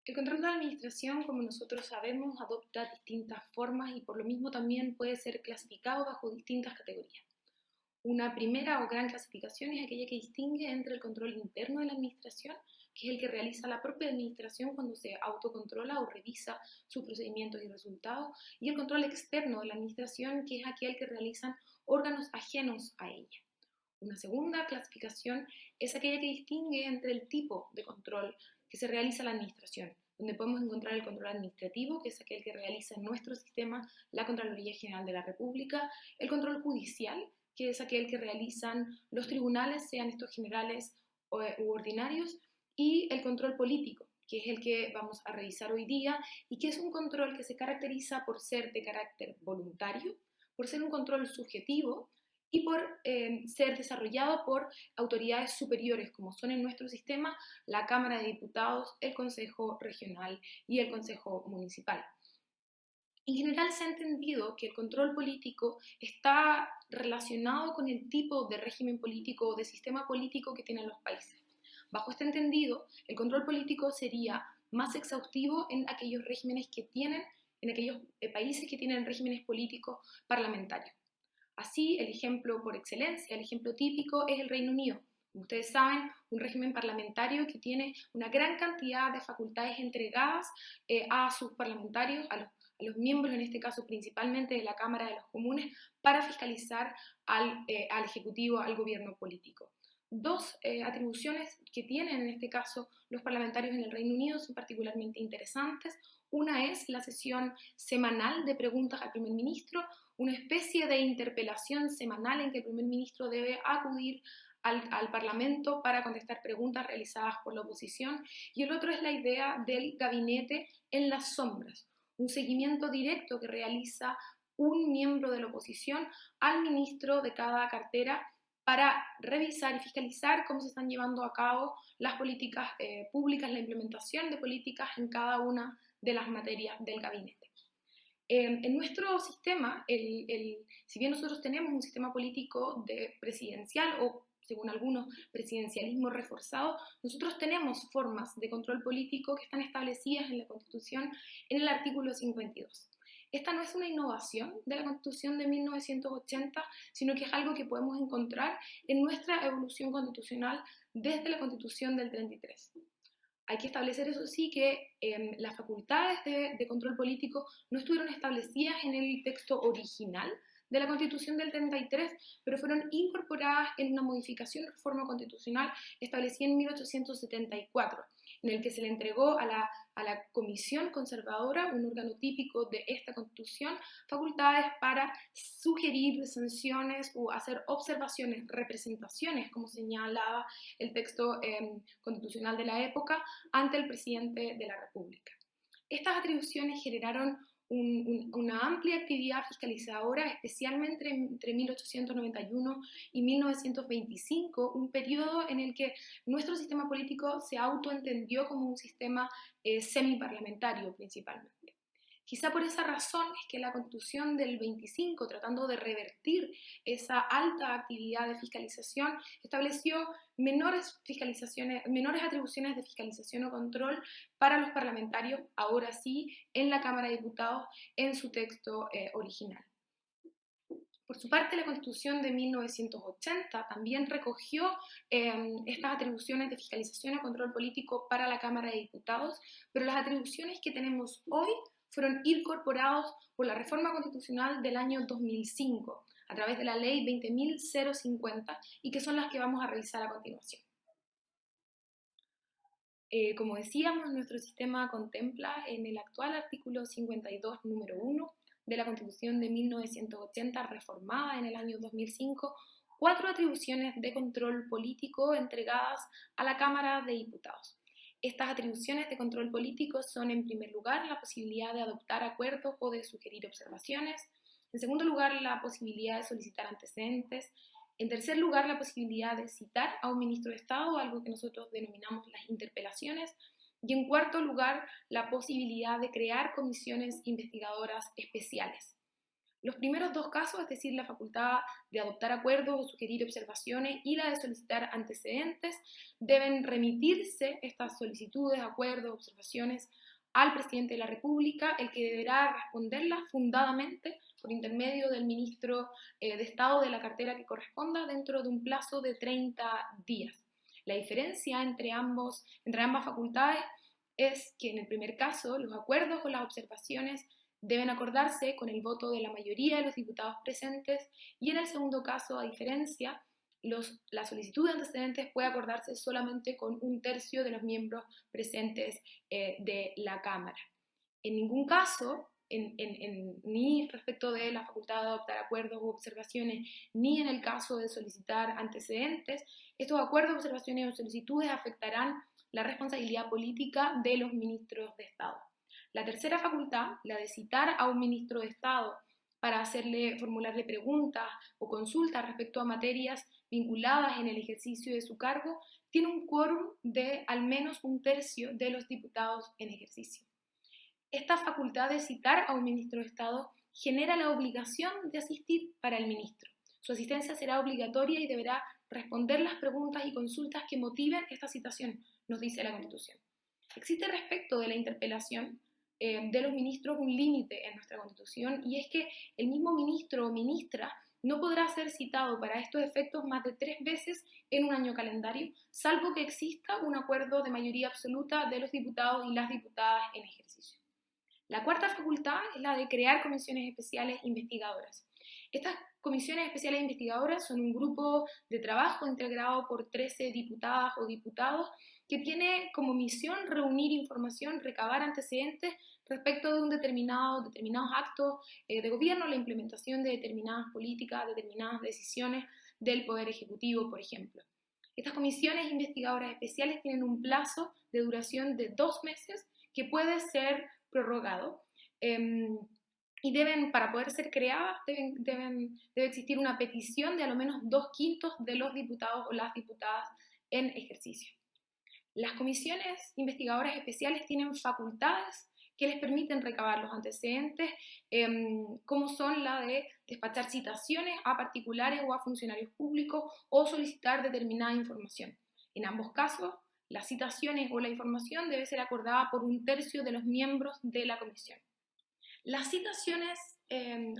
El control de la administración, como nosotros sabemos, adopta distintas formas y por lo mismo también puede ser clasificado bajo distintas categorías. Una primera o gran clasificación es aquella que distingue entre el control interno de la administración, que es el que realiza la propia administración cuando se autocontrola o revisa sus procedimientos y resultados, y el control externo de la administración, que es aquel que realizan órganos ajenos a ella. Una segunda clasificación es aquella que distingue entre el tipo de control que se realiza en la administración, donde podemos encontrar el control administrativo, que es aquel que realiza en nuestro sistema la Contraloría General de la República, el control judicial, que es aquel que realizan los tribunales, sean estos generales u ordinarios, y el control político, que es el que vamos a revisar hoy día, y que es un control que se caracteriza por ser de carácter voluntario, por ser un control subjetivo, y por ser desarrollado por autoridades superiores, como son en nuestro sistema la Cámara de Diputados, el Consejo Regional y el Consejo Municipal. En general se ha entendido que el control político está relacionado con el tipo de régimen político o de sistema político que tienen los países. Bajo este entendido, el control político sería más exhaustivo en aquellos regímenes que tienen, en aquellos países que tienen regímenes políticos parlamentarios. Así, el ejemplo por excelencia, el ejemplo típico es el Reino Unido. Como ustedes saben, un régimen parlamentario que tiene una gran cantidad de facultades entregadas a sus parlamentarios, a los miembros, en este caso principalmente de la Cámara de los Comunes, para fiscalizar al Ejecutivo, al gobierno político. Dos atribuciones que tienen en este caso los parlamentarios en el Reino Unido son particularmente interesantes. Una es la sesión semanal de preguntas al primer ministro, una especie de interpelación semanal en que el primer ministro debe acudir al Parlamento para contestar preguntas realizadas por la oposición, y el otro es la idea del gabinete en las sombras, un seguimiento directo que realiza un miembro de la oposición al ministro de cada cartera para revisar y fiscalizar cómo se están llevando a cabo las políticas públicas, la implementación de políticas en cada una de las materias del gabinete. En nuestro sistema, si bien nosotros tenemos un sistema político presidencial o, según algunos, presidencialismo reforzado, nosotros tenemos formas de control político que están establecidas en la Constitución en el artículo 52. Esta no es una innovación de la Constitución de 1980, sino que es algo que podemos encontrar en nuestra evolución constitucional desde la Constitución del 33. Hay que establecer, eso sí, que las facultades de control político no estuvieron establecidas en el texto original de la Constitución del 33, pero fueron incorporadas en una modificación de reforma constitucional establecida en 1874, en el que se le entregó a la Comisión Conservadora, un órgano típico de esta Constitución, facultades para sugerir sanciones o hacer observaciones, representaciones, como señalaba el texto constitucional de la época, ante el presidente de la República. Estas atribuciones generaron una amplia actividad fiscalizadora, especialmente entre 1891 y 1925, un periodo en el que nuestro sistema político se autoentendió como un sistema semiparlamentario principalmente. Quizá por esa razón es que la Constitución del 25, tratando de revertir esa alta actividad de fiscalización, estableció menores atribuciones de fiscalización o control para los parlamentarios, ahora sí, en la Cámara de Diputados, en su texto original. Por su parte, la Constitución de 1980 también recogió estas atribuciones de fiscalización o control político para la Cámara de Diputados, pero las atribuciones que tenemos hoy fueron incorporados por la reforma constitucional del año 2005 a través de la ley 20.050 y que son las que vamos a revisar a continuación. Como decíamos, nuestro sistema contempla en el actual artículo 52, número 1 de la Constitución de 1980, reformada en el año 2005, 4 atribuciones de control político entregadas a la Cámara de Diputados. Estas atribuciones de control político son, en primer lugar, la posibilidad de adoptar acuerdos o de sugerir observaciones. En segundo lugar, la posibilidad de solicitar antecedentes. En tercer lugar, la posibilidad de citar a un ministro de Estado, algo que nosotros denominamos las interpelaciones. Y en cuarto lugar, la posibilidad de crear comisiones investigadoras especiales. Los primeros dos casos, es decir, la facultad de adoptar acuerdos o sugerir observaciones y la de solicitar antecedentes, deben remitirse estas solicitudes, acuerdos, observaciones al presidente de la República, el que deberá responderlas fundadamente por intermedio del ministro de Estado de la cartera que corresponda dentro de un plazo de 30 días. La diferencia entre ambas facultades es que en el primer caso los acuerdos o las observaciones deben acordarse con el voto de la mayoría de los diputados presentes y en el segundo caso, a diferencia, la solicitud de antecedentes puede acordarse solamente con un tercio de los miembros presentes de la Cámara. En ningún caso, ni respecto de la facultad de adoptar acuerdos u observaciones, ni en el caso de solicitar antecedentes, estos acuerdos, observaciones o solicitudes afectarán la responsabilidad política de los ministros de Estado. La tercera facultad, la de citar a un ministro de Estado para formularle preguntas o consultas respecto a materias vinculadas en el ejercicio de su cargo, tiene un quórum de al menos un tercio de los diputados en ejercicio. Esta facultad de citar a un ministro de Estado genera la obligación de asistir para el ministro. Su asistencia será obligatoria y deberá responder las preguntas y consultas que motiven esta citación, nos dice la Constitución. Existe respecto de la interpelación de los ministros un límite en nuestra Constitución y es que el mismo ministro o ministra no podrá ser citado para estos efectos más de 3 veces en un año calendario, salvo que exista un acuerdo de mayoría absoluta de los diputados y las diputadas en ejercicio. La cuarta facultad es la de crear comisiones especiales investigadoras. Estas comisiones especiales investigadoras son un grupo de trabajo integrado por 13 diputadas o diputados que tiene como misión reunir información, recabar antecedentes respecto de un determinados actos de gobierno, la implementación de determinadas políticas, determinadas decisiones del Poder Ejecutivo, por ejemplo. Estas comisiones investigadoras especiales tienen un plazo de duración de 2 meses que puede ser prorrogado. Y para poder ser creadas, debe existir una petición de a lo menos 2/5 de los diputados o las diputadas en ejercicio. Las comisiones investigadoras especiales tienen facultades que les permiten recabar los antecedentes, como son la de despachar citaciones a particulares o a funcionarios públicos o solicitar determinada información. En ambos casos, las citaciones o la información debe ser acordada por un tercio de los miembros de la comisión. Las citaciones,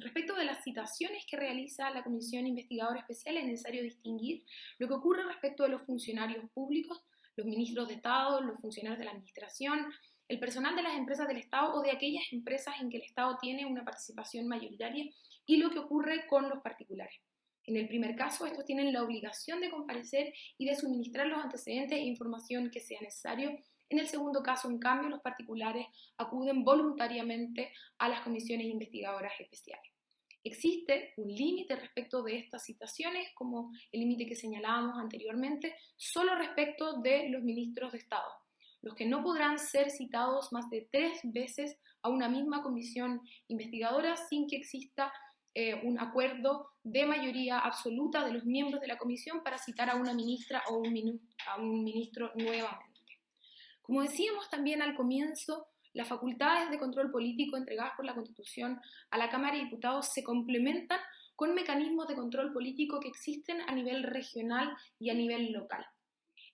respecto de las citaciones que realiza la Comisión Investigadora Especial, es necesario distinguir lo que ocurre respecto de los funcionarios públicos, los ministros de Estado, los funcionarios de la Administración, el personal de las empresas del Estado o de aquellas empresas en que el Estado tiene una participación mayoritaria y lo que ocurre con los particulares. En el primer caso, estos tienen la obligación de comparecer y de suministrar los antecedentes e información que sea necesario. En el segundo caso, en cambio, los particulares acuden voluntariamente a las comisiones investigadoras especiales. Existe un límite respecto de estas citaciones, como el límite que señalábamos anteriormente, solo respecto de los ministros de Estado, los que no podrán ser citados más de 3 veces a una misma comisión investigadora sin que exista un acuerdo de mayoría absoluta de los miembros de la comisión para citar a una ministra o a un ministro nuevamente. Como decíamos también al comienzo, las facultades de control político entregadas por la Constitución a la Cámara de Diputados se complementan con mecanismos de control político que existen a nivel regional y a nivel local.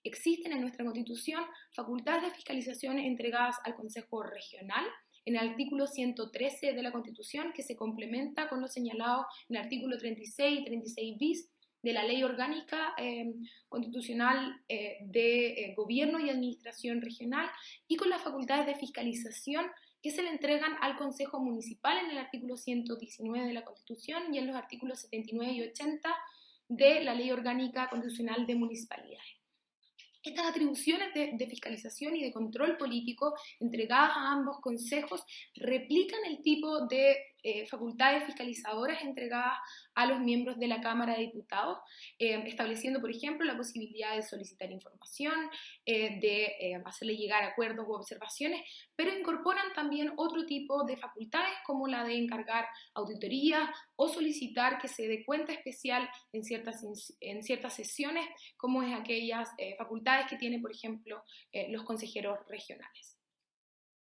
Existen en nuestra Constitución facultades de fiscalización entregadas al Consejo Regional en el artículo 113 de la Constitución, que se complementa con lo señalado en el artículo 36 y 36 bis de la Ley Orgánica Constitucional de Gobierno y Administración Regional, y con las facultades de fiscalización que se le entregan al Consejo Municipal en el artículo 119 de la Constitución y en los artículos 79 y 80 de la Ley Orgánica Constitucional de Municipalidades. Estas atribuciones de fiscalización y de control político entregadas a ambos consejos replican el tipo de facultades fiscalizadoras entregadas a los miembros de la Cámara de Diputados, estableciendo, por ejemplo, la posibilidad de solicitar información, de hacerle llegar acuerdos u observaciones, pero incorporan también otro tipo de facultades como la de encargar auditorías o solicitar que se dé cuenta especial en ciertas sesiones, como es aquellas facultades que tienen, por ejemplo, los consejeros regionales.